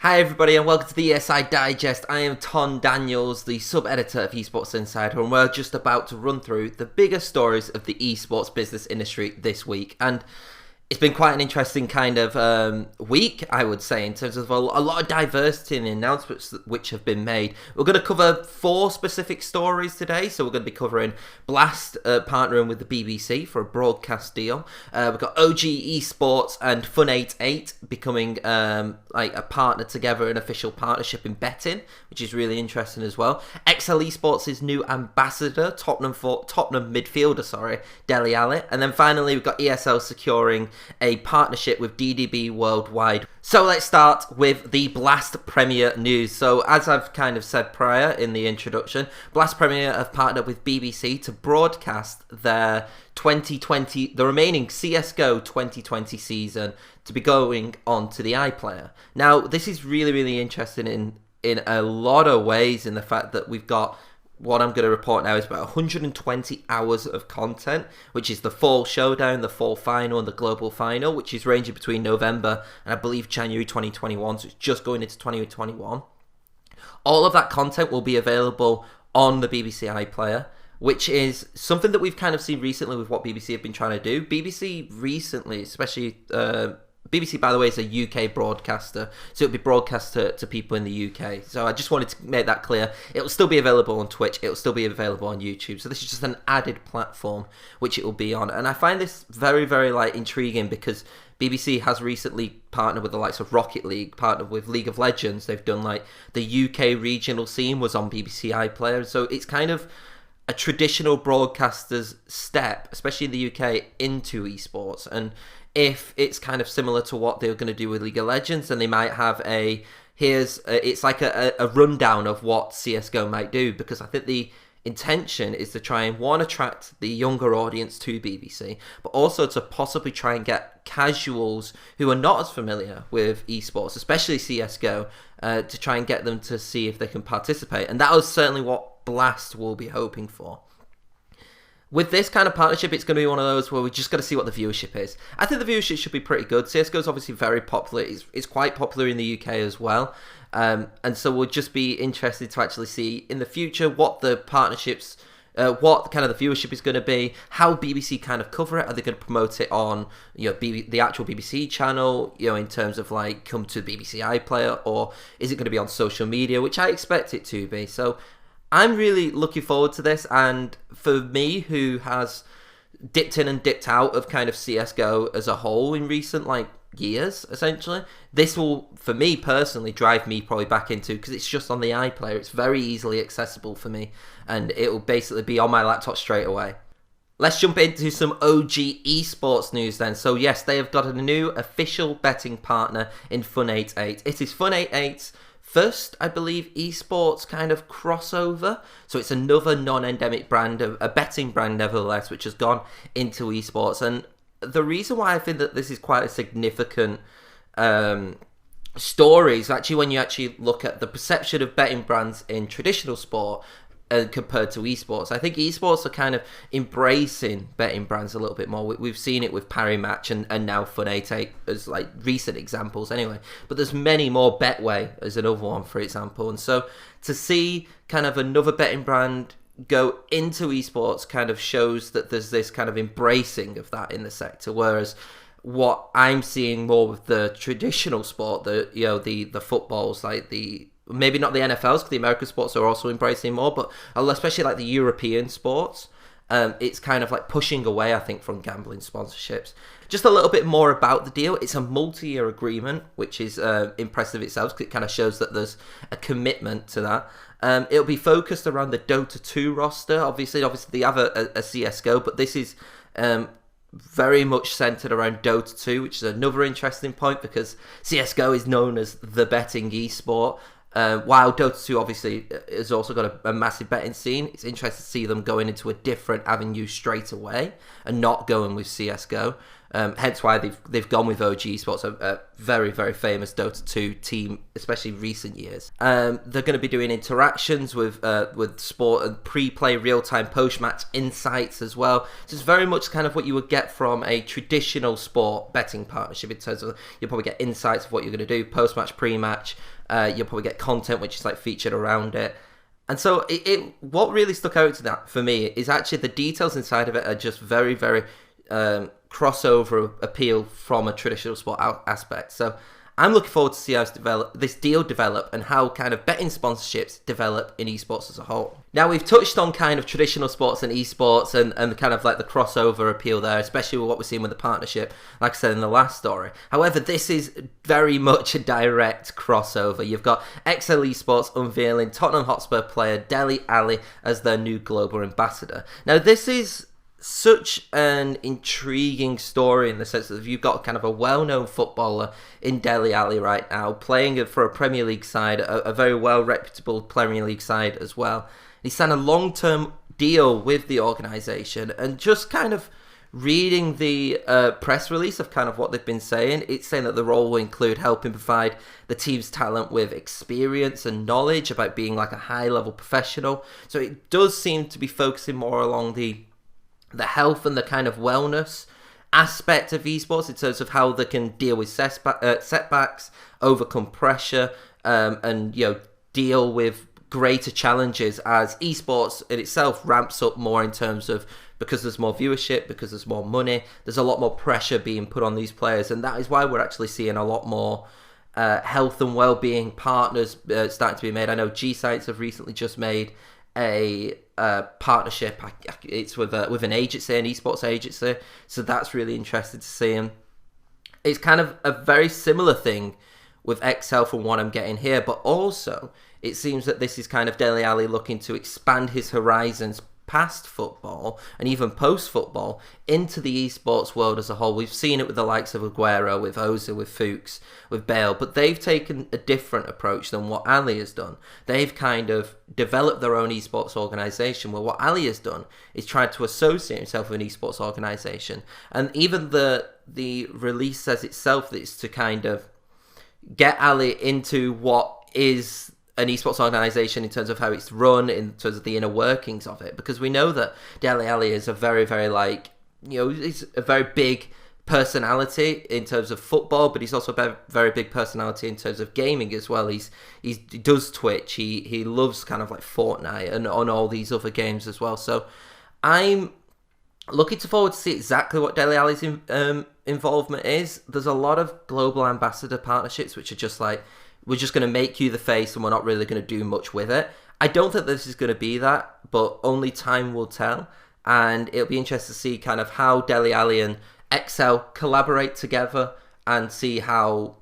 Hi everybody and welcome to the ESI Digest. I am Tom Daniels, the sub-editor of Esports Insider, and we're just about to run through the biggest stories of the esports business industry this week. And it's been quite an interesting kind of week, I would say, in terms of a lot of diversity in the announcements which have been made. We're going to cover 4 specific stories today. So we're going to be covering Blast partnering with the BBC for a broadcast deal. We've got OG Esports and FUN88 becoming like a partner together, an official partnership in betting, which is really interesting as well. EXCEL Esports' new ambassador, Tottenham midfielder, Dele Alli. And then finally, we've got ESL securing a partnership with DDB Worldwide. So let's start with the Blast Premier news. So as I've kind of said prior in the introduction, Blast Premier have partnered with BBC to broadcast their the remaining CSGO 2020 season to be going on to the iPlayer. Now, this is really interesting in a lot of ways, in the fact that we've got what I'm going to report now is about 120 hours of content, which is the fall showdown, the fall final, and the global final, which is ranging between November and I believe January 2021, so it's just going into 2021. All of that content will be available on the BBC iPlayer, which is something that we've kind of seen recently with what BBC have been trying to do. BBC recently, especially BBC, by the way, is a UK broadcaster, so it'll be broadcast to people in the UK. So I just wanted to make that clear. It'll still be available on Twitch. It'll still be available on YouTube. So this is just an added platform which it will be on. And I find this very intriguing, because BBC has recently partnered with the likes of Rocket League, partnered with League of Legends. They've done like the UK regional scene was on BBC iPlayer. So it's kind of a traditional broadcaster's step, especially in the UK, into esports. And if it's kind of similar to what they're going to do with League of Legends, then they might have it's like a rundown of what CSGO might do, because I think the intention is to try and, one, attract the younger audience to BBC, but also to possibly try and get casuals who are not as familiar with esports, especially CSGO, to try and get them to see if they can participate. And that was certainly what Blast will be hoping for. With this kind of partnership, it's going to be one of those where we just got to see what the viewership is. I think the viewership should be pretty good. CSGO is obviously very popular. It's quite popular in the UK as well. And so we'll just be interested to actually see in the future what the partnerships, what kind of the viewership is going to be, how BBC kind of cover it. Are they going to promote it on the actual BBC channel, in terms of like come to BBC iPlayer, or is it going to be on social media, which I expect it to be. So I'm really looking forward to this, and for me, who has dipped in and dipped out of kind of CSGO as a whole in recent years, essentially, this will, for me personally, drive me probably back into, because it's just on the iPlayer. It's very easily accessible for me, and it will basically be on my laptop straight away. Let's jump into some OG Esports news then. So yes, they have got a new official betting partner in FUN88. It is FUN88's first, I believe, esports kind of crossover. So it's another non-endemic brand, a betting brand nevertheless, which has gone into esports. And the reason why I think that this is quite a significant story is actually when you actually look at the perception of betting brands in traditional sport compared to esports. I think esports are kind of embracing betting brands a little bit more. We've seen it with Parry Match and now FUN88 as like recent examples anyway. But there's many more. Betway as another one, for example. And so to see kind of another betting brand go into esports kind of shows that there's this kind of embracing of that in the sector. Whereas what I'm seeing more with the traditional sport, the footballs, like maybe not the NFLs, because the American sports are also embracing more, but especially like the European sports, it's kind of like pushing away, I think, from gambling sponsorships. Just a little bit more about the deal. It's a multi-year agreement, which is impressive itself, because it kind of shows that there's a commitment to that. It'll be focused around the Dota 2 roster. Obviously they have a CSGO, but this is very much centered around Dota 2, which is another interesting point, because CSGO is known as the betting esport. While Dota 2 obviously has also got a massive betting scene, it's interesting to see them going into a different avenue straight away and not going with CSGO. Hence why they've gone with OG Esports, a very, very famous Dota 2 team, especially recent years. They're going to be doing interactions with sport and pre-play, real-time post-match insights as well. So it's very much kind of what you would get from a traditional sport betting partnership, in terms of you'll probably get insights of what you're going to do, post-match, pre-match. You'll probably get content which is like featured around it. And so what really stuck out to that for me is actually the details inside of it are just very, very crossover appeal from a traditional sport aspect. So I'm looking forward to see how this deal develop and how kind of betting sponsorships develop in esports as a whole. Now, we've touched on kind of traditional sports and esports and kind of like the crossover appeal there, especially with what we're seeing with the partnership, like I said in the last story. However, this is very much a direct crossover. You've got EXCEL Esports unveiling Tottenham Hotspur player Dele Alli as their new global ambassador. Now, this is such an intriguing story in the sense that you've got kind of a well-known footballer in Dele Alli right now, playing for a Premier League side, a very well-reputable Premier League side as well. He signed a long-term deal with the organisation, and just kind of reading the press release of kind of what they've been saying, it's saying that the role will include helping provide the team's talent with experience and knowledge about being like a high-level professional. So it does seem to be focusing more along the health and the kind of wellness aspect of esports in terms of how they can deal with setbacks, overcome pressure, and deal with greater challenges as esports in itself ramps up more in terms of, because there's more viewership, because there's more money, there's a lot more pressure being put on these players, and that is why we're actually seeing a lot more health and well-being partners starting to be made. I know G Sites have recently just made a partnership. It's with an agency, an esports agency, so that's really interesting to see. And it's kind of a very similar thing with EXCEL from what I'm getting here, but also it seems that this is kind of Dele Alli looking to expand his horizons past football and even post-football into the esports world as a whole. We've seen it with the likes of Aguero, with Ozil, with Fuchs, with Bale, but they've taken a different approach than what Ali has done. They've kind of developed their own esports organisation, where what Ali has done is tried to associate himself with an esports organisation. And even the release says itself that it's to kind of get Ali into what is an esports organisation in terms of how it's run, in terms of the inner workings of it, because we know that Dele Alli is a very, very he's a very big personality in terms of football, but he's also a very big personality in terms of gaming as well. He does Twitch, he loves kind of like Fortnite and on all these other games as well. So I'm looking forward to see exactly what Dele Alli's involvement is. There's a lot of global ambassador partnerships which are just like, we're just going to make you the face and we're not really going to do much with it. I don't think this is going to be that, but only time will tell. And it'll be interesting to see kind of how Dele Alli and EXCEL collaborate together and see how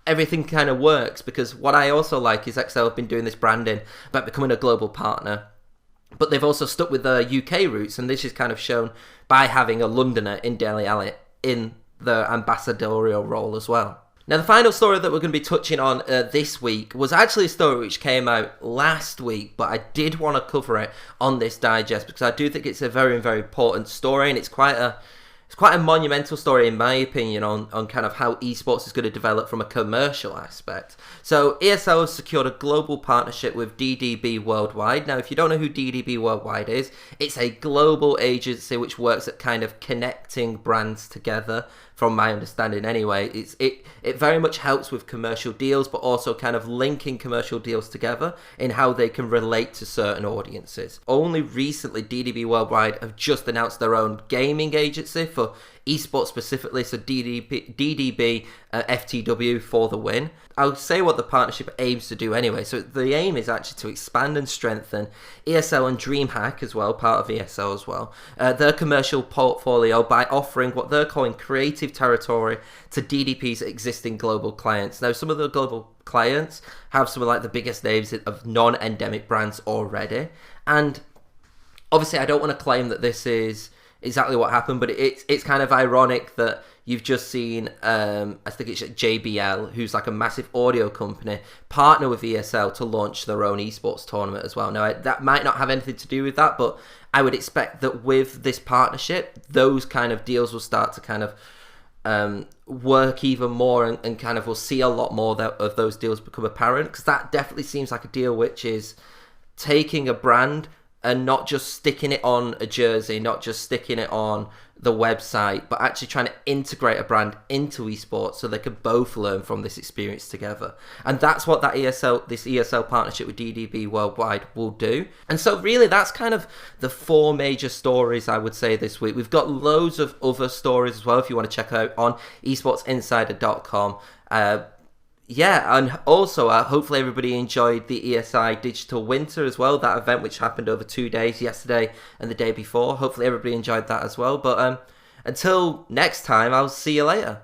everything kind of works. Because what I also like is EXCEL have been doing this branding about becoming a global partner, but they've also stuck with their UK roots, and this is kind of shown by having a Londoner in Dele Alli in the ambassadorial role as well. Now, the final story that we're going to be touching on this week was actually a story which came out last week, but I did want to cover it on this digest because I do think it's a very, very important story, and it's quite a monumental story in my opinion on kind of how esports is going to develop from a commercial aspect. So ESL has secured a global partnership with DDB Worldwide. Now, if you don't know who DDB Worldwide is, it's a global agency which works at kind of connecting brands together, from my understanding anyway. It very much helps with commercial deals, but also kind of linking commercial deals together in how they can relate to certain audiences. Only recently, DDB Worldwide have just announced their own gaming agency for esports specifically, so DDB FTW for the win. I'll say what the partnership aims to do anyway. So the aim is actually to expand and strengthen ESL and DreamHack as well, part of ESL as well, their commercial portfolio by offering what they're calling creative territory to DDP's existing global clients. Now, some of the global clients have some of like the biggest names of non-endemic brands already, and obviously I don't want to claim that this is exactly what happened, but it's kind of ironic that you've just seen, I think it's JBL, who's like a massive audio company, partner with ESL to launch their own esports tournament as well. Now, that might not have anything to do with that, but I would expect that with this partnership, those kind of deals will start to kind of work even more, and kind of we'll see a lot more of those deals become apparent, because that definitely seems like a deal which is taking a brand and not just sticking it on a jersey, not just sticking it on the website, but actually trying to integrate a brand into esports so they can both learn from this experience together. And that's what this ESL partnership with DDB Worldwide will do. And so really that's kind of the 4 major stories I would say this week. We've got loads of other stories as well if you want to check out on esportsinsider.com. Yeah, and also hopefully everybody enjoyed the ESI Digital Winter as well, that event which happened over 2 days, yesterday and the day before. Hopefully everybody enjoyed that as well. But until next time, I'll see you later.